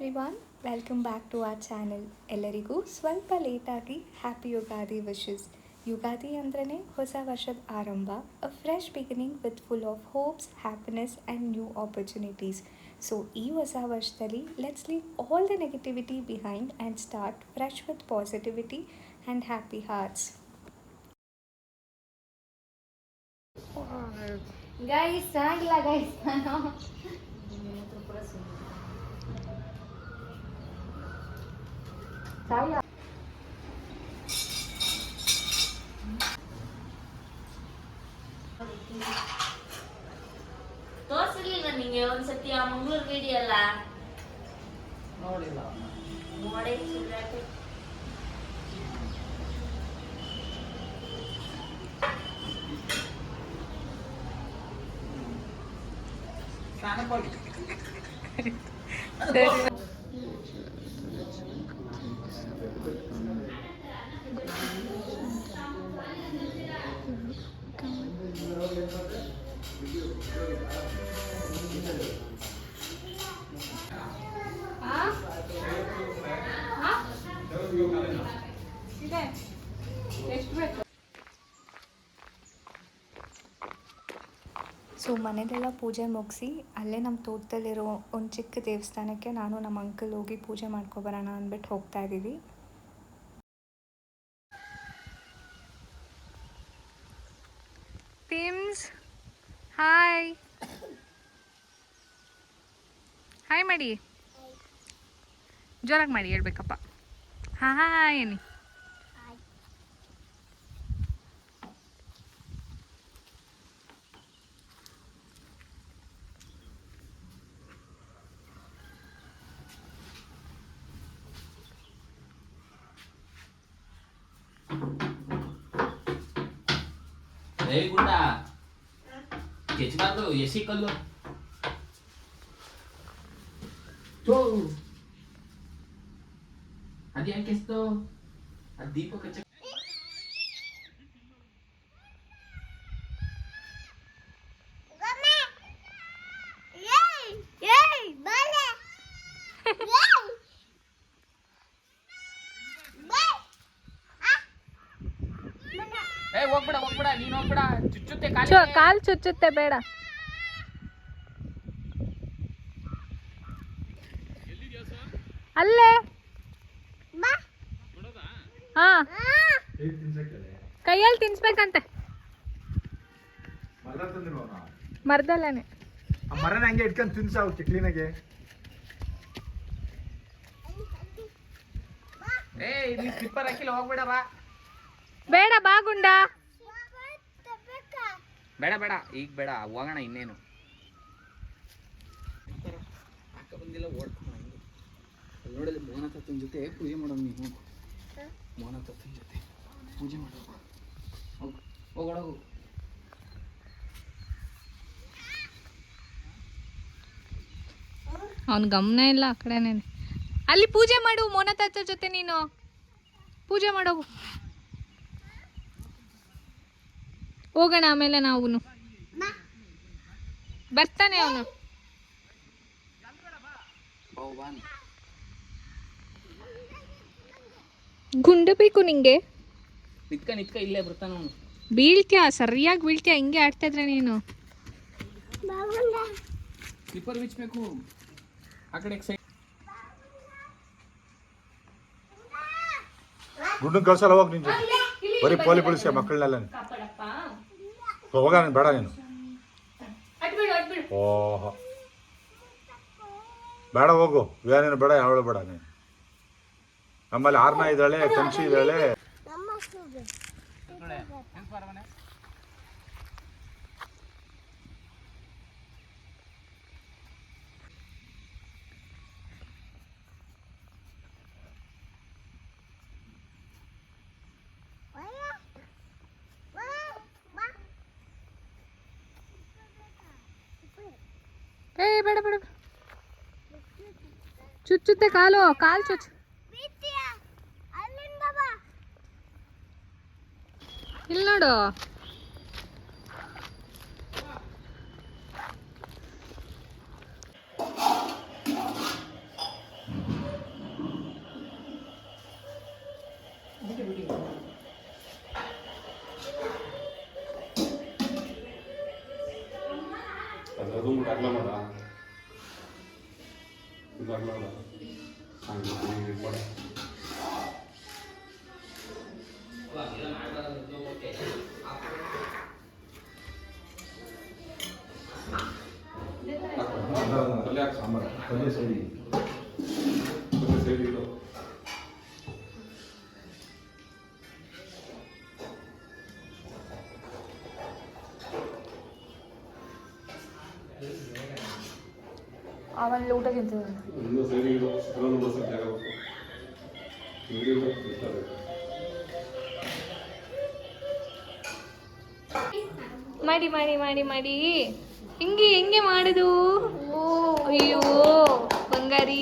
Everyone, welcome back to our channel. ಎಲ್ಲರಿಗೂ ಸ್ವಲ್ಪ ಲೇಟಾಗಿ ಹ್ಯಾಪಿ ಯುಗಾದಿ ವಿಶಸ್. ಯುಗಾದಿ ಅಂದ್ರೇ ಹೊಸ ವರ್ಷದ ಆರಂಭ, a fresh beginning with full of hopes, happiness and new opportunities. So ಈ ಹೊಸ ವರ್ಷದಲ್ಲಿ let's leave all the negativity behind and start fresh with positivity and happy hearts. Guys ಚೆನ್ನಾಗಿಲ್ಲ ಗೈಸ್. ನಾನು ತೋರಿಸಿರ್ಲಿಲ್ಲ ನಿಂಗೆ ಒಂದ್ಸತಿ ಆ ಮಂಗಳೂರು ವಿಡಿಯೋ ಎಲ್ಲ ನೋಡಿಲ್ಲ. ನೋಡಿ ಸುಳ್ಳಾಟೆ. ಸೊ ಮನೆಯದೆಲ್ಲ ಪೂಜೆ ಮುಗಿಸಿ ಅಲ್ಲೇ ನಮ್ಮ ತೋಟದಲ್ಲಿರೋ ಒಂದು ಚಿಕ್ಕ ದೇವಸ್ಥಾನಕ್ಕೆ ನಾನು ನಮ್ಮ ಅಂಕಲ್ ಹೋಗಿ ಪೂಜೆ ಮಾಡ್ಕೊಬರೋಣ ಅಂದ್ಬಿಟ್ಟು ಹೋಗ್ತಾ ಇದ್ದೀವಿ. ಟಿಮ್ಸ್ ಹಾಯ್ ಹಾಯ್ ಮಾಡಿ, ಜೋರಾಗಿ ಮಾಡಿ ಹೇಳ್ಬೇಕಪ್ಪ. ಹಾಯ್ ಏನಿ ಗುಂಡ ಕೆಚ್ಚಬಾರ್ದು, ಎಸಿ ಕಲ್ಲು ಅದು ಯಾಕೆ ಎಸ್ತು? ಅದು ದೀಪ ಕಚ್ಚ. ಹೋಗ್ಬಿಡ ಹೋಗ್ಬಿಡ, ನೀನು ಹೋಗ್ಬಿಡ, ಚುಚ್ಚುತ್ತೆ ಕಾಲು ಚುಚ್ಚುತ್ತೆ, ಬೇಡ. ಅಲ್ಲೇ ಹಾ ಕೈಯಲ್ಲಿ ತಿನ್ಸ್ಬೇಕಂತೆ, ಮರದಲ್ಲೇನೆ. ಮರನ ಹಂಗೆ ಇಟ್ಕೊಂಡು ತಿನ್ಸಾವು ಕ್ಲೀನಾಗೆ. ನೀ ಸ್ಲಿಪ್ಪರ್ ಹಾಕಿಲ್ಲ, ಹೋಗ್ಬೇಡ ಬಾ. ಬೇಡ ಬಾ ಗುಂಡ, ಬೇಡ ಬೇಡ ಈಗ ಬೇಡ, ಹೋಗೋಣ ಇನ್ನೇನು. ಅಕ್ಕ ಬಂದಿಲ್ಲ, ಓಡ್ಕೊಂಡು ನೋಡಿದ್ರೆ ಮೋಹನ ತತ್ತನ ಜೊತೆ ಪೂಜೆ ಮಾಡೋದು. ನೀವು ಮೋಹನ ತತ್ತನ ಜೊತೆ ಪೂಜೆ ಮಾಡೋದು. ಹೋಗೋಣ ಹೋಗು. ಅವನ ಗಮನ ಇಲ್ಲ ಆ ಕಡೆನೇ. ಅಲ್ಲಿ ಪೂಜೆ ಮಾಡು, ಮೋನ ತಾತ ಜೊತೆ ನೀನು ಪೂಜೆ ಮಾಡೋಗು. ಹೋಗೋಣ ಆಮೇಲೆ ನಾವು. ಬರ್ತಾನೆ ಅವನು. ಗುಂಡು ಬೇಕು ನಿಂಗೆ? ನಿತ್ಕ ನಿತ್ಕ, ಇಲ್ಲೇ ಬರ್ತಾನ ಅವನು. ಬೀಳ್ತೀಯ, ಸರಿಯಾಗಿ ಬೀಳ್ತೀಯ. ಹಿಂಗೆ ಆಡ್ತಾ ಇದ್ರೆ ನೀನು. ಸ್ಲಿಪ್ಪರ್ ಬಿಚ್ಚಬೇಕು ಆ ಕಡೆ ಸೈಡ್. ಗುಂಡು ಕಳ್ಸಲ್ಲ, ಹೋಗಿ ನಿನ್ ಜೊತೆ ಬರೀ ಪೋಲಿ ಬಿಡಿಸ್ಯ ಮಕ್ಕಳನ್ನೆಲ್ಲ. ಹೋಗ, ನೀನು ಬೇಡ, ನೀನು ಓಹೋ ಬೇಡ, ಹೋಗು. ಏನೇನು ಬೇಡ, ಯಾವಳು ಬೇಡ ನೀನು. ನಮ್ಮಲ್ಲಿ ಆರ್ನ ಇದ್ದಾಳೆ, ಕಂಚಿ ಇದ್ದಾಳೆ. ಬೇಡ ಬೇಡ, ಚುಚ್ಚುತ್ತೆ ಕಾಲು, ಕಾಲು ಚುಚ್ಚು. ಇಲ್ಲಿ ನೋಡು. Aduh, karena mana? Karena mana? Angin ini mana? Lihat sama, tadi seri. Tadi seri itu. ಅವನಲ್ಲಿ ಊಟ ತಿಂತಿದ್ದಾನೆ. ಇನ್ನು ಸರಿ ಇದು ಇನ್ನೊಂದು ಬಸ್ ಜಾಗಬೇಕು ವಿಡಿಯೋ ಇರ್ತಾರೆ. ಮಾಡಿ ಮಾಡಿ ಮಾಡಿ ಮಾಡಿ ಹಿಂಗೆ ಹೆಂಗೆ ಮಾಡುದು? ಅಯ್ಯೋ ಬಂಗಾರಿ.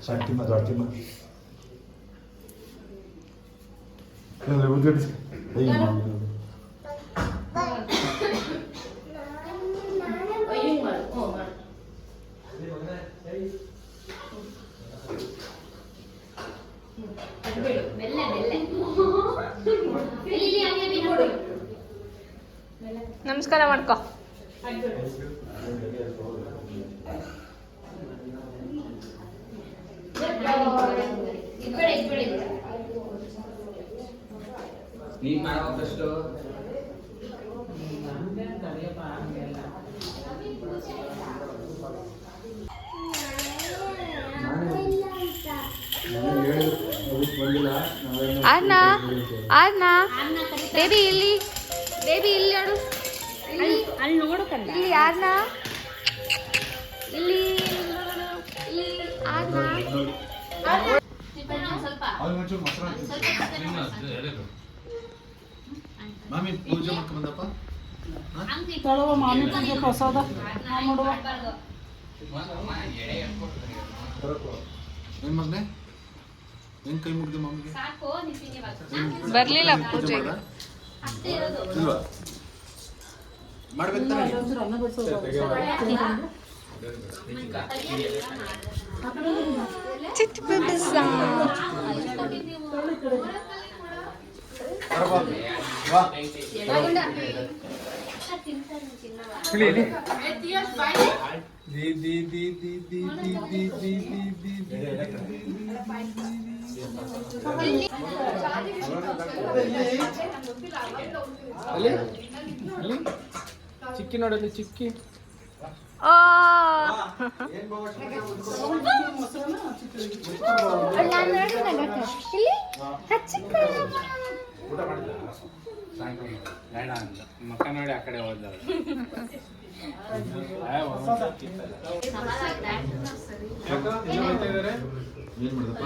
Santima, Dortima. Kena lebih dari sini. ನಮಸ್ಕಾರ ಮಾಡ್ಕೊ. ನೀನ್ ಮಾಡೋದಷ್ಟು ಆದ್ನ ಆದ್ನ ಬೇಬಿ ಇಲ್ಲಿ, ಬೇಬಿ ಇಲ್ಲಿ ನೋಡು, ಅಲ್ಲಿ ನೋಡಕಲ್ಲ ಇಲ್ಲಿ ಆದ್ನ, ಇಲ್ಲಿ ಇಲ್ಲಿ ಆದ್ನ. ಸ್ವಲ್ಪ ಮಾಮಿ ಪೂಜೆ ಮಾಡ್ಕೊಂಡ್ ಬಂದಪ್ಪ. ಏನ್ ಮಗನೆ, ಹೆಂಗ್ ಕೈ ಮುಗ್ದೆ ಮಾಮಿಗೆ? ಸಾಕು ನಿಂತಿಗೆ ಬರ್ಲಿಲ್ಲ ಪೂಜೆ ಪೂಜೆಗೆ. ಮಾಡ್ದ? ಅಷ್ಟೇ ಇರೋದು. ಇಲ್ವಾ? ಮಾಡ್ಬೇಕು ತಾನೇ? ಚಿಟ್ ಬಿಬಿಸಾ. ಬರಪ್ಪ, ವಾ. ಅಲ್ಲಿ ಅಲ್ಲಿ ಚಿಕ್ಕಿ ನೋಡಲ್ಲಿ ಚಿಕ್ಕಿ ಆ ಊಟ ಮಾಡಿದ್ದ? ಸಾಯಂಕಾಲ ಬೇಡ ಅಂತ ಮಕ್ಕ ನೋಡಿ ಆ ಕಡೆ ಹೋದ. ಏನ್ ಮಾಡಿದಪ್ಪ?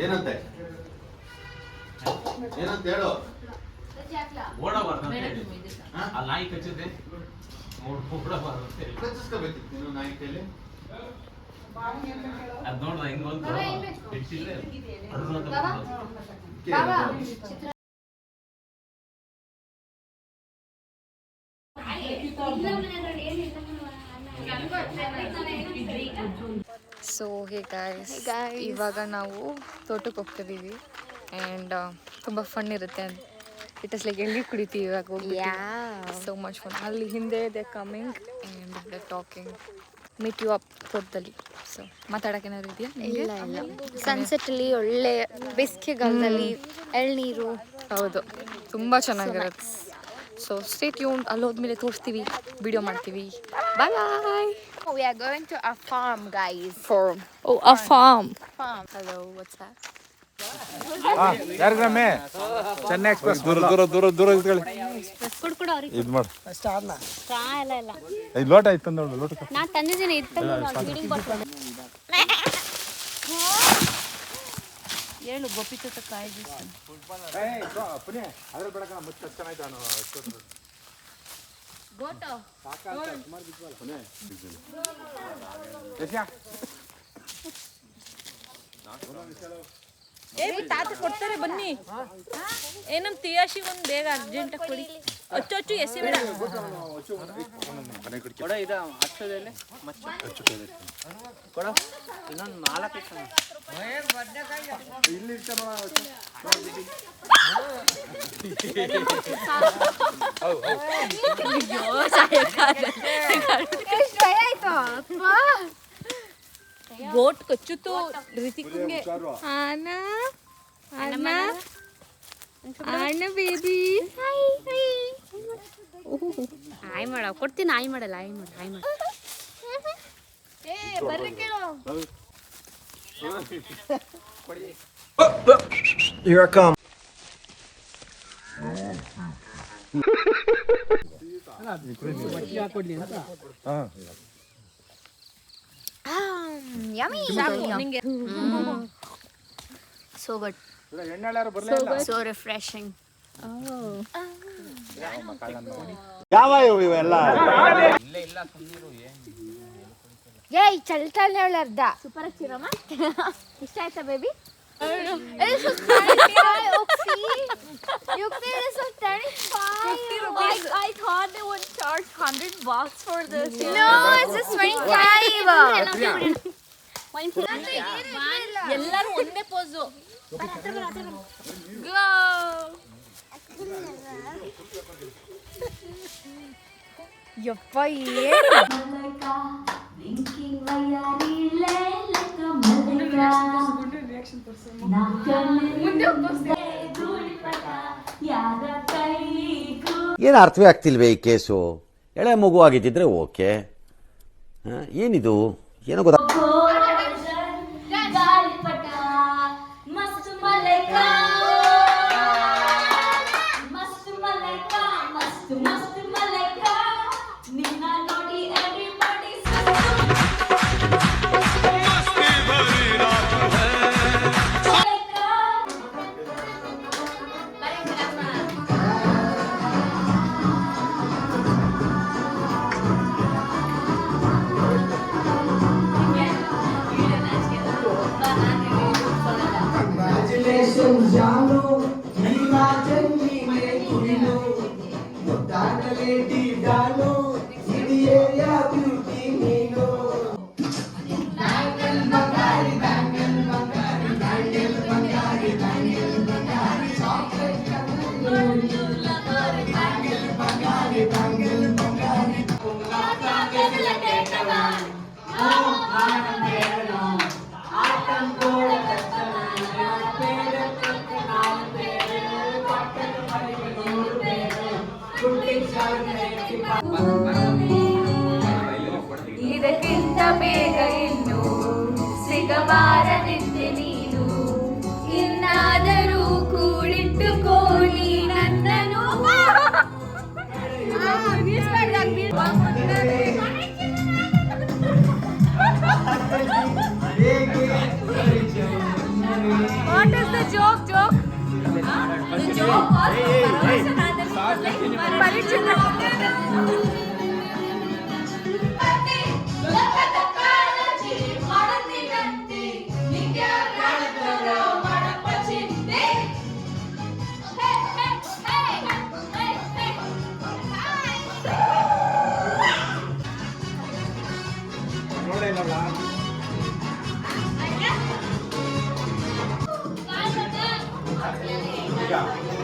ಏನಂತೆ ಏನಂತ ಹೇಳು. ನಾಯಿ ಕಚ್ಚಿದೆ ಕಚ್ಚಿಸ್ಕೋಬೇಕಿತ್ತು ನೀನು ನಾಯಿ ಕೈಲಿ. ಅದ್ ನೋಡ್ದ ಹಿಂಗ್ ಬಂತು ಬಿಟ್ಟಿದ್ರೆ ಸೊ ಹೇ ಗಾಯ್ಸ್, ಇವಾಗ ನಾವು ತೋಟಕ್ಕೆ ಹೋಗ್ತಿದ್ದೀವಿ ಆ್ಯಂಡ್ ತುಂಬ ಫನ್ ಇರುತ್ತೆ. ಇಟ್ ಇಸ್ ಲೈಕ್ ಎಲ್ಲಿ ಕುಡಿತೀವಿ ಇವಾಗ ಹೋಗಿ. So much fun. ಅಲ್ಲಿ ಹಿಂದೆ they coming and they talking. Meet you up ತೋಟದಲ್ಲಿ. ಸೊ ಮಾತಾಡೋಕೆ ಏನಾದ್ರು ಇದೆಯಾ? ಇಲ್ಲ ಇಲ್ಲ. ಸನ್ಸೆಟ್ಟಲ್ಲಿ ಒಳ್ಳೆ ಬೇಸಿಗೆಗಾಲದಲ್ಲಿ ಎಳ್ನೀರು. ಹೌದು, ತುಂಬ ಚೆನ್ನಾಗಿರುತ್ತೆ. So stay tune. ಅಲ್ಲಿ ಹೋದ್ಮೇಲೆ ತೋರಿಸ್ತೀವಿ, ವಿಡಿಯೋ ಮಾಡ್ತೀವಿ. ಬಾಯ್ ಬಾಯ್. We are going to a farm, guys. Farm. Oh, a farm. Farm. Hello, what's that? ಯಾರಿಗ್ರಮ್ಮೆ? ಚೆನ್ನೈ ಎಕ್ಸ್ಪ್ರೆಸ್ ದೂರ ದೂರ ದೂರ ದೂರ ಇದ್ಕೊಳ್ಳಿ. ಕೊಡು ಅವ್ರಿಗೆ. ಇದು ಮಾಡು. ಚಾ ಎಲ್ಲ ಇಲ್ಲ. ಇದು ಲೋಟ ಇತ್ತು ನೋಡು ಲೋಟ. ನಾನು ತಂದಿದ್ದೀನಿ ಹೇಳು ಗೋಪಿ ತೋಟ ಕಾಯಿ ಜ್ಯೂಸ್. ತಾತ ಕೊಡ್ತಾರೆ ಬನ್ನಿ. ಏನಮ್ ತಿಯಾಶಿ ಒಂದು ಬೇಗ ಅರ್ಜೆಂಟ್ ಕೊಡಿ. ಅಚ್ಚು ಎಸಿ ಬೇಡ. ಕೊಡ ಇದು ಹಚ್ಚೋದೆಲ್ಲ ಕೊಡ ಇನ್ನೊಂದು 4 ಇತ್ತು ಇಲ್ಲಿ ಗೋಟ್ ಕಚ್ಚುತ್ತು ರಿತಿಕ್ಗೆ. ಅಣ್ಣ ಬೇಬಿ ಆಯ್ ಮಾಡ ಕೊಡ್ತೀನಿ. ಆಯ್ ಮಾಡಲ್ಲ. ಆಯ್ ಮಾಡ. ಬರ್ರಿ ಕೇಳು. Here I come. ಯಮ್ಮಿ ನಿಂಗೆ ಸೋ ಗುಡ್ ಸೋ ರಿಫ್ರೆಶಿಂಗ್. ಯಾವ ಇವೆಲ್ಲ ಇಲ್ಲೇ ಇಲ್ಲ ಸುಮ್ಮನಿರು ಏಯ್ ಚಲ್ತಾನೆ ಅವಳ ಅರ್ಧ ಸೂಪರ್ ಆಗ್ತಿರಮ್ಮ. ಇಷ್ಟ ಆಯ್ತಾ baby? It is 25, Oxy. You paid us 35. I thought they would charge $100 for this. No, it's just 25. ಎಲ್ಲರೂ ಒಂದೇ ಪೋಸು. Go. ಯಪ್ಪ ಏನು ಏನು ಅರ್ಥವೇ ಆಗ್ತಿಲ್ವೇ ಈ ಕೇಸು? ಎಳೆ ಮಗು ಆಗಿದ್ದಿದ್ರೆ ಓಕೆ. ಏನಿದು ಏನೋ ಗೊತ್ತಾ? ಇದಕ್ಕಿಂತ ಬೇಗ ಇನ್ನು ಸಿಗಬಾರದಿದ್ದೆ ನೀನು. ಇನ್ನಾದರೂ ಕೂಡಿಟ್ಟುಕೊಳ್ಳಿ ನನ್ನನು. What is the joke? The joke was ಈಗ